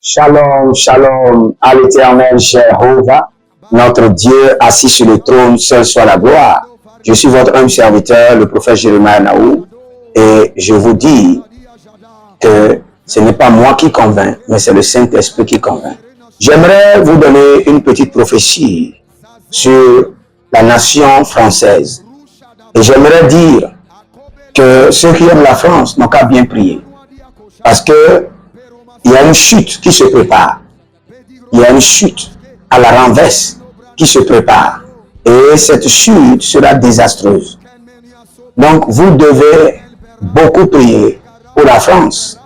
Shalom, shalom à l'éternel Jéhovah, notre Dieu assis sur le trône, seul soit la gloire. Je suis votre humble serviteur, le prophète Jérémie Naou, et je vous dis que ce n'est pas moi qui convainc, mais c'est le Saint-Esprit qui convainc. J'aimerais vous donner une petite prophétie sur la nation française. Et j'aimerais dire que ceux qui aiment la France n'ont qu'à bien prier. Parce que il y a une chute qui se prépare. Il y a une chute à la renverse qui se prépare. Et cette chute sera désastreuse. Donc, vous devez beaucoup prier pour la France,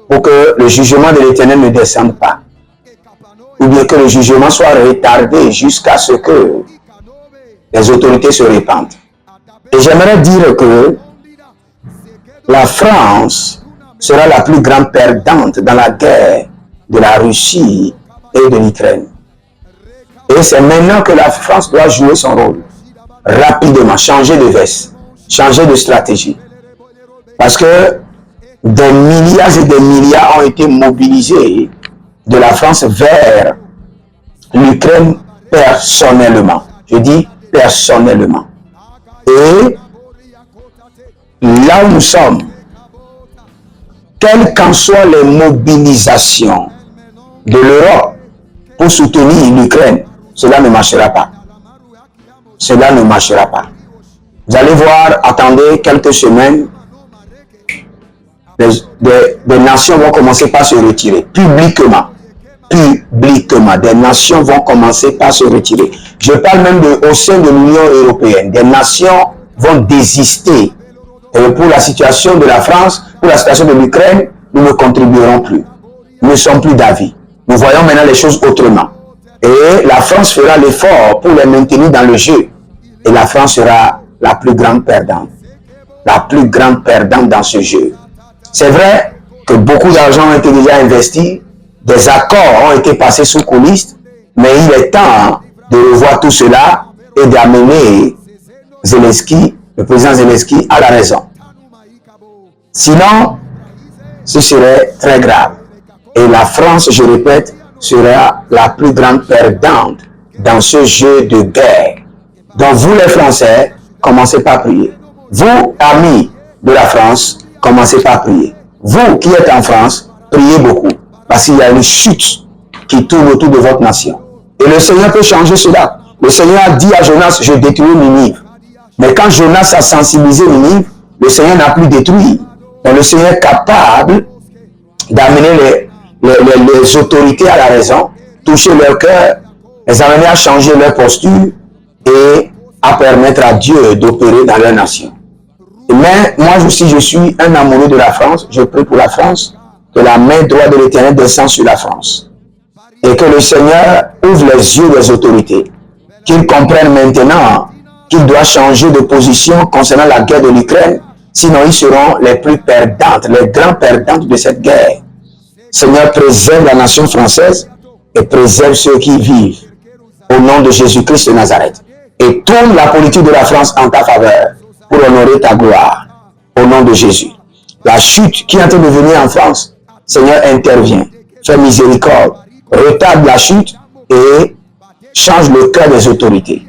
pour que le jugement de l'Éternel ne descende pas. Ou bien que le jugement soit retardé jusqu'à ce que les autorités se répandent. Et j'aimerais dire que la France sera la plus grande perdante dans la guerre de la Russie et de l'Ukraine. Et c'est maintenant que la France doit jouer son rôle. Rapidement, changer de veste, changer de stratégie. Parce que des milliards et des milliards ont été mobilisés de la France vers l'Ukraine personnellement. Je dis personnellement. Et là où nous sommes, quelles qu'en soient les mobilisations de l'Europe pour soutenir l'Ukraine, cela ne marchera pas. Cela ne marchera pas. Vous allez voir, attendez quelques semaines, des nations vont commencer par se retirer, publiquement. Publiquement, des nations vont commencer par se retirer. Je parle même au sein de l'Union européenne. Des nations vont désister. Et pour la situation de la France, pour la situation de l'Ukraine, nous ne contribuerons plus. Nous ne sommes plus d'avis. Nous voyons maintenant les choses autrement. Et la France fera l'effort pour les maintenir dans le jeu. Et la France sera la plus grande perdante. La plus grande perdante dans ce jeu. C'est vrai que beaucoup d'argent a été déjà investi. Des accords ont été passés sous coulisses. Mais il est temps de revoir tout cela et d'amener Zelensky, le président Zelensky, à la raison. Sinon, ce serait très grave. Et la France, je répète, sera la plus grande perdante dans ce jeu de guerre. Donc vous les Français, commencez par prier. Vous, amis de la France, commencez par prier. Vous qui êtes en France, priez beaucoup. Parce qu'il y a une chute qui tourne autour de votre nation. Et le Seigneur peut changer cela. Le Seigneur a dit à Jonas, je détruis Ninive. Mais quand Jonas a sensibilisé Ninive, le Seigneur n'a plus détruit. Donc le Seigneur est capable d'amener les autorités à la raison, toucher leur cœur, les amener à changer leur posture et à permettre à Dieu d'opérer dans leur nation. Mais moi aussi, je suis un amoureux de la France. Je prie pour la France, que la main droite de l'Éternel descende sur la France. Et que le Seigneur ouvre les yeux des autorités. Qu'ils comprennent maintenant qu'ils doivent changer de position concernant la guerre de l'Ukraine. Sinon, ils seront les plus perdantes, les grands perdantes de cette guerre. Seigneur, préserve la nation française et préserve ceux qui y vivent. Au nom de Jésus-Christ de Nazareth. Et tourne la politique de la France en ta faveur pour honorer ta gloire. Au nom de Jésus. La chute qui est en train de venir en France, Seigneur, intervient. Fais miséricorde. Retarde la chute et change le cœur des autorités.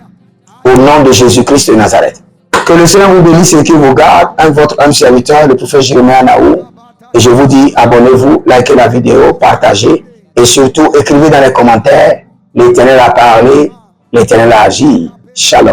Au nom de Jésus-Christ de Nazareth. Que le Seigneur vous bénisse et qu'il vous garde. Votre âme serviteur, le prophète Jérémie Naou. Et je vous dis, abonnez-vous, likez la vidéo, partagez. Et surtout, écrivez dans les commentaires, l'Éternel a parlé, l'Éternel a agi. Shalom.